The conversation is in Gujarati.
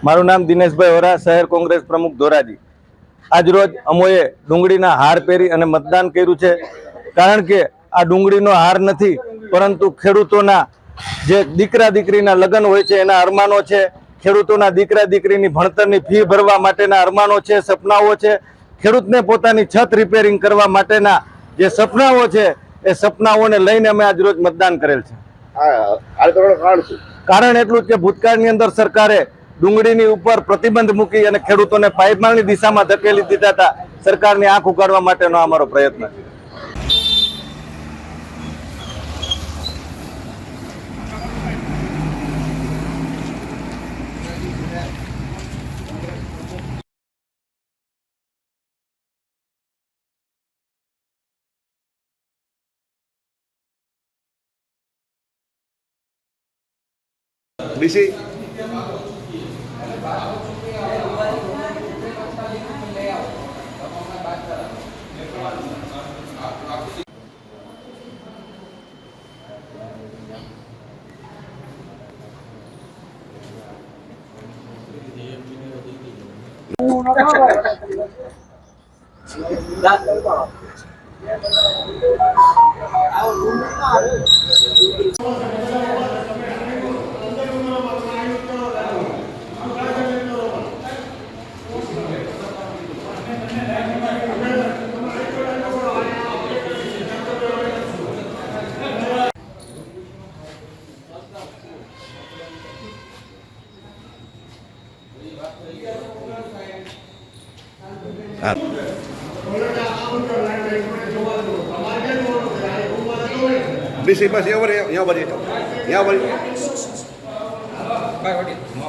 મારું નામ દિનેશભાઈ વરા, શહેર કોંગ્રેસ પ્રમુખ ધોરાજી। આજરોજ અમોએ ડુંગળીના હાર પહેરી અને મતદાન કર્યું છે, કારણ કે આ ડુંગળીનો હાર નથી, પરંતુ ખેડૂતોના જે દીકરા દીકરીના લગ્ન હોય છે એના અરમાનો છે, ખેડૂતોના દીકરા દીકરીની ભણતરની ફી ભરવા માટેના અરમાનો છે, સપનાઓ છે, ખેડૂતને પોતાની છત રિપેરિંગ કરવા માટેના જે સપનાઓ છે એ સપનાઓને લઈને અમે આજરોજ મતદાન કરેલ છે। કારણ એટલું જ કે ભૂતકાળની અંદર સરકારે ડુંગળીની ઉપર પ્રતિબંધ મૂકી અને ખેડૂતોને પાયમાલની દિશામાં ધકેલી દીધા હતા। સરકારની આંખ ઉગાડવા માટેનો અમારો પ્રયત્ન છે। ડીસી ડીસી બસ यहाँ पर